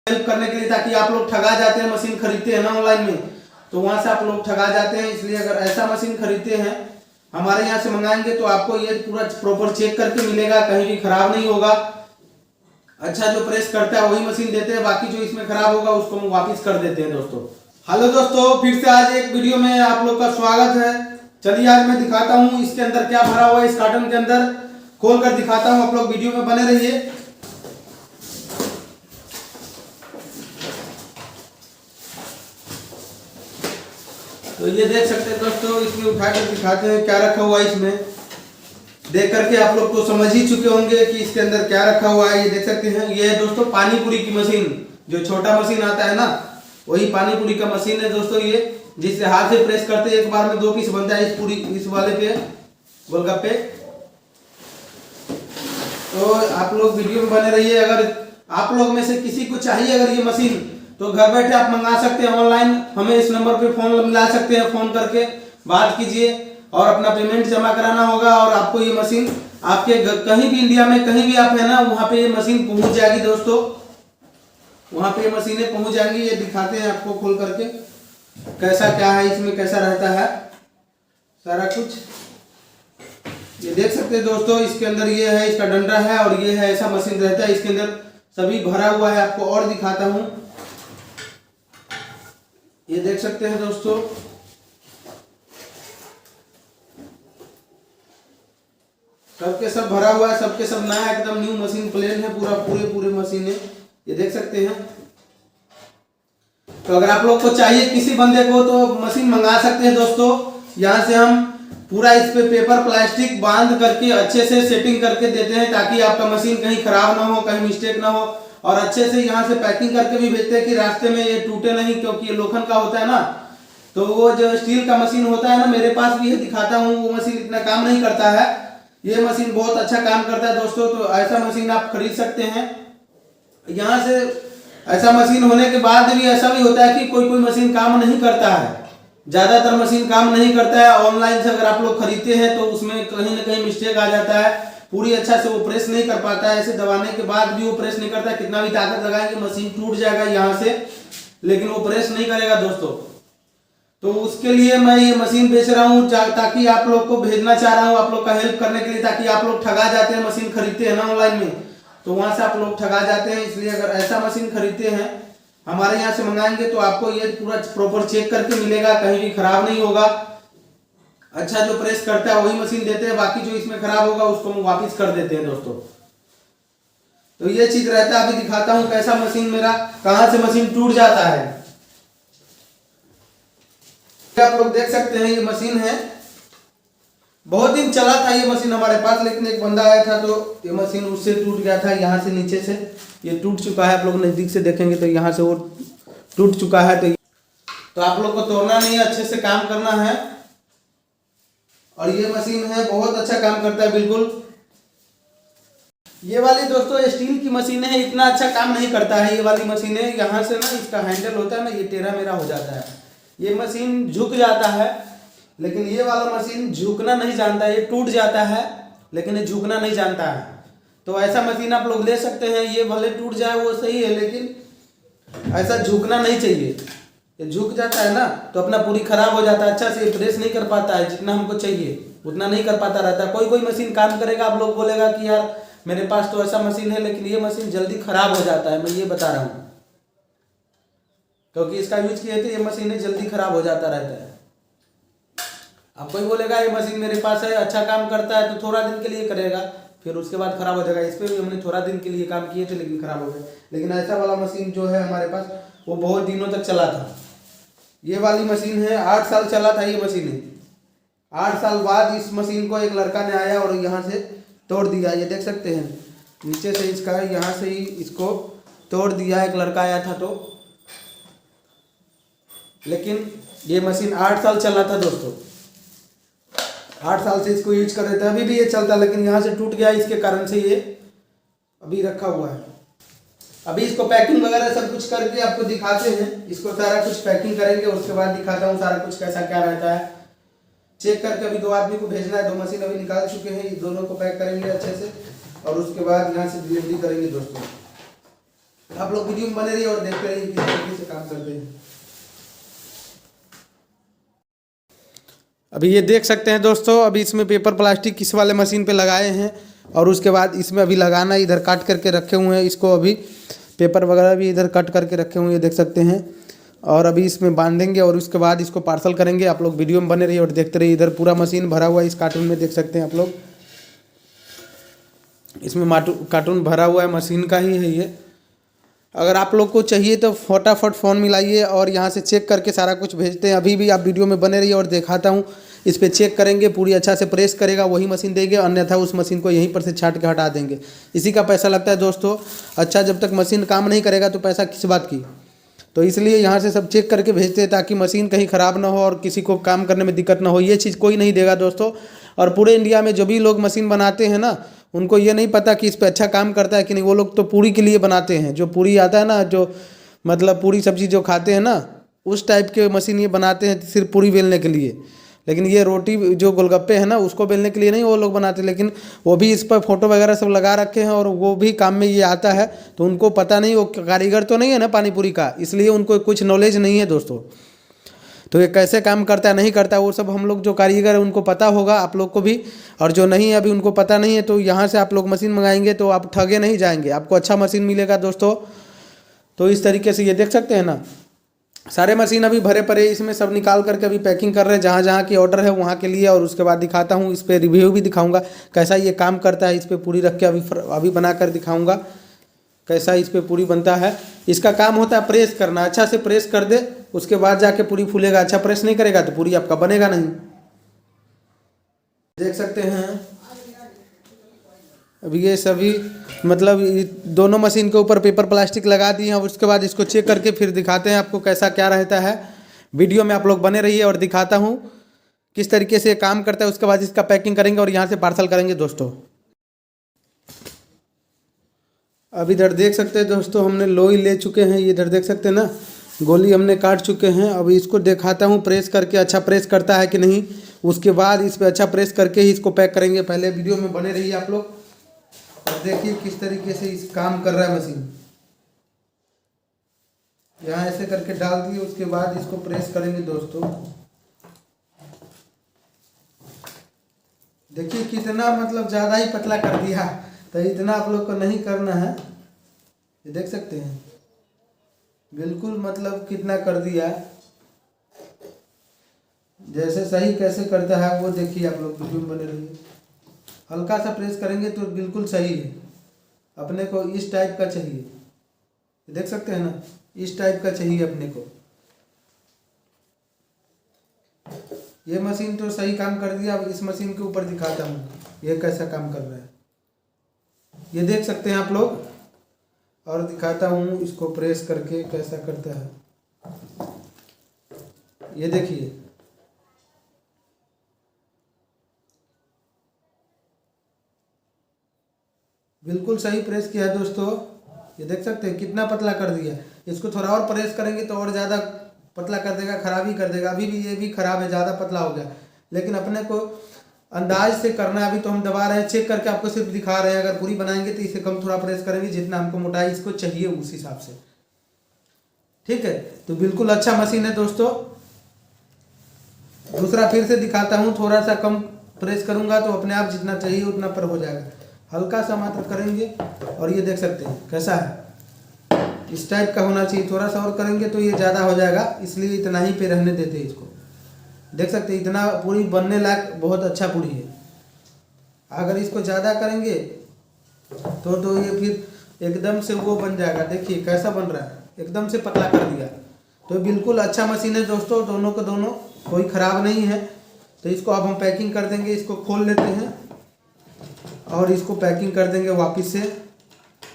Help करने के लिए, ताकि आप लोग ठगा जाते हैं, मशीन खरीदते हैं ना ऑनलाइन में, तो वहां से आप लोग ठगा जाते हैं। इसलिए अगर ऐसा मशीन खरीदते हैं हमारे यहाँ से मंगाएंगे तो आपको ये पूरा प्रॉपर चेक करके मिलेगा, कहीं भी खराब नहीं होगा। अच्छा जो प्रेस करता है वही मशीन देते हैं, बाकी जो इसमें खराब होगा उसको हम वापस कर देते हैं दोस्तों। हेलो दोस्तों, फिर से आज एक वीडियो में आप लोग का स्वागत है। चलिए आज मैं दिखाता हूँ इसके अंदर क्या भरा हुआ है। इस कार्टन के अंदर खोल कर दिखाता हूँ, आप लोग वीडियो में बने रहिए। तो ये देख सकते हैं दोस्तों, इसमें उठा कर दिखाते हैं क्या रखा हुआ है। इसमें देख करके आप लोग तो समझ ही चुके होंगे कि इसके अंदर क्या रखा हुआ है। ये देख सकते हैं, ये है दोस्तों पानी पूरी की मशीन। जो छोटा मशीन आता है ना, वही पानी पूरी का मशीन है दोस्तों। ये जिससे हाथ से प्रेस करते एक बार में 2 पीस बनता है इस वाले पे गोलगप्पे। तो आप लोग वीडियो में बने रहिए। अगर आप लोग में से किसी को चाहिए अगर ये मशीन, तो घर बैठे आप मंगा सकते हैं ऑनलाइन। हमें इस नंबर पे फोन मिला सकते हैं, फोन करके बात कीजिए और अपना पेमेंट जमा कराना होगा और आपको ये मशीन आपके कहीं भी इंडिया में कहीं भी आप है ना, वहाँ पे ये मशीन पहुंच जाएगी दोस्तों। वहाँ पे ये मशीनें पहुंच जाएंगी। ये दिखाते हैं आपको खोल करके कैसा क्या है, इसमें कैसा रहता है सारा कुछ। ये देख सकते हैं दोस्तों, इसके अंदर ये है, इसका डंडा है और ये है, ऐसा मशीन रहता है। इसके अंदर सभी भरा हुआ है। आपको और दिखाता हूँ, ये देख सकते हैं दोस्तों, सबके सब भरा हुआ है, सबके सब नया एकदम न्यू मशीन, प्लेन है पूरा, पूरे मशीन है। ये देख सकते हैं। तो अगर आप लोग को चाहिए किसी बंदे को तो मशीन मंगा सकते हैं दोस्तों। यहाँ से हम पूरा इस पे पेपर प्लास्टिक बांध करके अच्छे से सेटिंग करके देते हैं, ताकि आपका मशीन कहीं खराब ना हो, कहीं मिस्टेक ना हो। और अच्छे से यहाँ से पैकिंग करके भी भेजते हैं कि रास्ते में ये टूटे नहीं, क्योंकि ये लोखंड का होता है ना। तो वो जो स्टील का मशीन होता है ना, मेरे पास भी है, दिखाता हूँ। वो मशीन इतना काम नहीं करता है, ये मशीन बहुत अच्छा काम करता है दोस्तों। तो ऐसा मशीन आप खरीद सकते हैं यहाँ से। ऐसा मशीन होने के बाद भी ऐसा भी होता है कि कोई मशीन काम नहीं करता है, ज्यादातर मशीन काम नहीं करता है। ऑनलाइन से अगर आप लोग खरीदते हैं तो उसमें कहीं ना कहीं मिस्टेक आ जाता है, पूरी अच्छा से वो प्रेस नहीं कर पाता है। ऐसे दबाने के बाद भी वो प्रेस नहीं करता है, कितना भी ताकत लगाएंगे मशीन टूट जाएगा यहाँ से, लेकिन वो प्रेस नहीं करेगा दोस्तों। तो उसके लिए मैं ये मशीन बेच रहा हूँ, ताकि आप लोग को भेजना चाह रहा हूँ, आप लोग का हेल्प करने के लिए, ताकि आप लोग ठगा जाते हैं, मशीन खरीदते हैं ना ऑनलाइन में, तो वहां से आप लोग ठगा जाते हैं। इसलिए अगर ऐसा मशीन खरीदते हैं हमारे यहाँ से मंगाएंगे तो आपको ये पूरा प्रॉपर चेक करके मिलेगा, कहीं भी खराब नहीं होगा। अच्छा जो प्रेस करता है वही मशीन देते हैं, बाकी जो इसमें खराब होगा उसको हम वापस कर देते हैं दोस्तों। तो ये चीज रहता है। अभी दिखाता हूँ कैसा मशीन मेरा, कहाँ से मशीन टूट जाता है। आप लोग देख सकते हैं, ये मशीन है, बहुत दिन चला था ये मशीन हमारे पास, लेकिन एक बंदा आया था तो ये मशीन उससे टूट गया था। यहाँ से नीचे से ये टूट चुका है, आप लोग नजदीक से देखेंगे तो यहाँ से वो टूट चुका है। तो आप लोग को तोड़ना नहीं है, अच्छे से काम करना है। और ये मशीन है, बहुत अच्छा काम करता है बिल्कुल। ये वाली दोस्तों स्टील की मशीन है, इतना अच्छा काम नहीं करता है ये वाली मशीन है। यहाँ से ना इसका हैंडल होता है ना, ये टेढ़ा मेढ़ा हो जाता है, ये मशीन झुक जाता है। लेकिन ये वाला मशीन झुकना नहीं जानता है, ये टूट जाता है लेकिन ये झुकना नहीं जानता है। तो ऐसा मशीन आप लोग ले सकते हैं। ये भले टूट जाए वो सही है, लेकिन ऐसा झुकना नहीं चाहिए। ये झुक जाता है ना तो अपना पूरी खराब हो जाता है, अच्छा से प्रेस नहीं कर पाता है, जितना हमको चाहिए उतना नहीं कर पाता रहता है। कोई मशीन काम करेगा, आप लोग बोलेगा कि यार मेरे पास तो ऐसा मशीन है, लेकिन ये मशीन जल्दी खराब हो जाता है। मैं ये बता रहा हूँ, क्योंकि इसका यूज किए थे, ये मशीन जल्दी खराब हो जाता रहता है। अब कोई बोलेगा ये मशीन मेरे पास है, अच्छा काम करता है, तो थोड़ा दिन के लिए करेगा, फिर उसके बाद खराब हो जाएगा। इस पर भी हमने थोड़ा दिन के लिए काम किए थे, लेकिन खराब हो गए। लेकिन ऐसा वाला मशीन जो है हमारे पास, वो बहुत दिनों तक चला था। ये वाली मशीन है, 8 साल चला था ये मशीन है। 8 साल बाद इस मशीन को एक लड़का ने आया और यहाँ से तोड़ दिया। ये देख सकते हैं नीचे से इसका, यहाँ से ही इसको तोड़ दिया, एक लड़का आया था तो। लेकिन ये मशीन 8 साल चला था दोस्तों, 8 साल से इसको यूज कर रहे थे, अभी भी ये चलता, लेकिन यहाँ से टूट गया, इसके कारण से ये अभी रखा हुआ है। अभी इसको पैकिंग वगैरह सब कुछ करके आपको दिखाते हैं। इसको सारा कुछ पैकिंग करेंगे, उसके बाद दिखाता हूँ सारा कुछ कैसा क्या रहता है। चेक करके अभी 2 आदमी को भेजना है, 2 मशीन अभी निकाल चुके हैं, दोनों को पैक करेंगे अच्छे से और उसके बाद यहाँ से डिलीवरी करेंगे दोस्तों। आप लोग वीडियो में बने रहिए और देखते रहिए किस तरीके से काम करते हैं। अभी ये देख सकते हैं दोस्तों, अभी इसमें पेपर प्लास्टिक इस वाले मशीन पे लगाए हैं और उसके बाद इसमें अभी लगाना, इधर काट करके रखे हुए हैं इसको, अभी पेपर वगैरह भी इधर कट करके रखे हुए हैं देख सकते हैं। और अभी इसमें बांधेंगे और उसके बाद इसको पार्सल करेंगे। आप लोग वीडियो में बने रहिए और देखते रहिए। इधर पूरा मशीन भरा हुआ है इस कार्टून में, देख सकते हैं आप लोग, इसमें कार्टून भरा हुआ है, मशीन का ही है ये। अगर आप लोग को चाहिए तो फटाफट फ़ोन मिलाइए और यहाँ से चेक करके सारा कुछ भेजते हैं। अभी भी आप वीडियो में बने रहिए और दिखाता हूँ। इस पर चेक करेंगे, पूरी अच्छा से प्रेस करेगा वही मशीन देंगे, अन्यथा उस मशीन को यहीं पर से छाट के हटा देंगे। इसी का पैसा लगता है दोस्तों। अच्छा, जब तक मशीन काम नहीं करेगा तो पैसा किस बात की। तो इसलिए यहाँ से सब चेक करके भेजते हैं ताकि मशीन कहीं ख़राब ना हो और किसी को काम करने में दिक्कत ना हो। ये चीज़ कोई नहीं देगा दोस्तों। और पूरे इंडिया में जो भी लोग मशीन बनाते हैं ना, उनको ये नहीं पता कि इस पर अच्छा काम करता है कि नहीं। वो लोग तो पूरी के लिए बनाते हैं, जो पूरी आता है ना, जो मतलब पूरी सब्जी जो खाते हैं ना, उस टाइप के मशीन ये बनाते हैं सिर्फ पूरी बेलने के लिए। लेकिन ये रोटी जो गोलगप्पे हैं ना, उसको बेलने के लिए नहीं वो लोग बनाते। लेकिन वो भी इस पर फोटो वगैरह सब लगा रखे हैं और वो भी काम में ये आता है। तो उनको पता नहीं, वो कारीगर तो नहीं है ना पानी पूरी का, इसलिए उनको कुछ नॉलेज नहीं है दोस्तों। तो ये कैसे काम करता है नहीं करता वो सब हम लोग जो कारीगर है उनको पता होगा, आप लोग को भी। और जो नहीं है अभी उनको पता नहीं है, तो यहाँ से आप लोग मशीन मंगाएंगे तो आप ठगे नहीं जाएंगे, आपको अच्छा मशीन मिलेगा दोस्तों। तो इस तरीके से ये देख सकते हैं ना, सारे मशीन अभी भरे पड़े, इसमें सब निकाल करके अभी पैकिंग कर रहे हैं जहाँ जहाँ की ऑर्डर है वहाँ के लिए। और उसके बाद दिखाता हूँ, इस पर रिव्यू भी दिखाऊंगा कैसा ये काम करता है। इस पर पूरी रख के अभी बना कर दिखाऊंगा कैसा इस पर पूरी बनता है। इसका काम होता है प्रेस करना, अच्छा से प्रेस कर दे उसके बाद जाके पूरी फूलेगा। अच्छा प्रेस नहीं करेगा तो पूरी आपका बनेगा नहीं। देख सकते हैं अभी ये सभी मतलब दोनों मशीन के ऊपर पेपर प्लास्टिक लगा दिए हैं। उसके बाद इसको चेक करके फिर दिखाते हैं आपको कैसा क्या रहता है। वीडियो में आप लोग बने रहिए और दिखाता हूँ किस तरीके से काम करता है। उसके बाद इसका पैकिंग करेंगे और यहाँ से पार्सल करेंगे दोस्तों। अब इधर देख सकते हैं दोस्तों, हमने लोई ले चुके हैं, ये इधर देख सकते हैं ना, गोली हमने काट चुके हैं। अब इसको दिखाता हूँ प्रेस करके अच्छा प्रेस करता है कि नहीं। उसके बाद इस पर अच्छा प्रेस करके ही इसको पैक करेंगे। पहले वीडियो में बने रहिए आप लोग और देखिए किस तरीके से इस काम कर रहा है मशीन। यहाँ ऐसे करके डाल दिए, उसके बाद इसको प्रेस करेंगे दोस्तों। देखिए कितना मतलब ज़्यादा ही पतला कर दिया, तो इतना आप लोग को नहीं करना है। ये देख सकते हैं बिल्कुल मतलब कितना कर दिया। जैसे सही कैसे करता है वो देखिए आप लोग वीडियो में बने रहिए। हल्का सा प्रेस करेंगे तो बिल्कुल सही है। अपने को इस टाइप का चाहिए, देख सकते हैं ना, इस टाइप का चाहिए अपने को। ये मशीन तो सही काम कर दिया। अब इस मशीन के ऊपर दिखाता हूँ ये कैसा काम कर रहा है। ये देख सकते हैं आप लोग और दिखाता हूँ इसको प्रेस करके कैसा करता है। ये देखिए बिल्कुल सही प्रेस किया है दोस्तों। ये देख सकते हैं कितना पतला कर दिया। इसको थोड़ा और प्रेस करेंगे तो और ज़्यादा पतला कर देगा, खराब ही कर देगा। अभी भी ये भी खराब है, ज़्यादा पतला हो गया। लेकिन अपने को अंदाज से करना है। अभी तो हम दबा रहे हैं, चेक करके आपको सिर्फ दिखा रहे हैं। अगर पूरी बनाएंगे तो इसे कम थोड़ा प्रेस करेंगे, जितना हमको मोटाई इसको चाहिए उस हिसाब से। ठीक है, तो बिल्कुल अच्छा मशीन है दोस्तों। दूसरा फिर से दिखाता हूँ, थोड़ा सा कम प्रेस करूँगा तो अपने आप जितना चाहिए उतना पर हो जाएगा। हल्का सा मात्र करेंगे और ये देख सकते हैं कैसा है। इस टाइप का होना चाहिए। थोड़ा सा और करेंगे तो ये ज़्यादा हो जाएगा, इसलिए इतना ही पे रहने देते हैं इसको। देख सकते हैं इतना पूरी बनने लायक बहुत अच्छा पूरी है। अगर इसको ज़्यादा करेंगे तो ये फिर एकदम से वो बन जाएगा। देखिए कैसा बन रहा है, एकदम से पतला कर दिया। तो बिल्कुल अच्छा मशीन है दोस्तों, दोनों को दोनों कोई ख़राब नहीं है। तो इसको अब हम पैकिंग कर देंगे। इसको खोल लेते हैं और इसको पैकिंग कर देंगे वापस से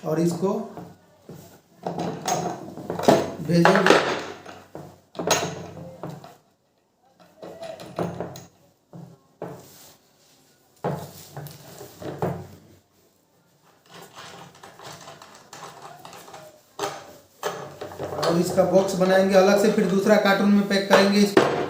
और इसको भेजेंगे। और इसका बॉक्स बनाएंगे अलग से, फिर दूसरा कार्टून में पैक करेंगे इसको।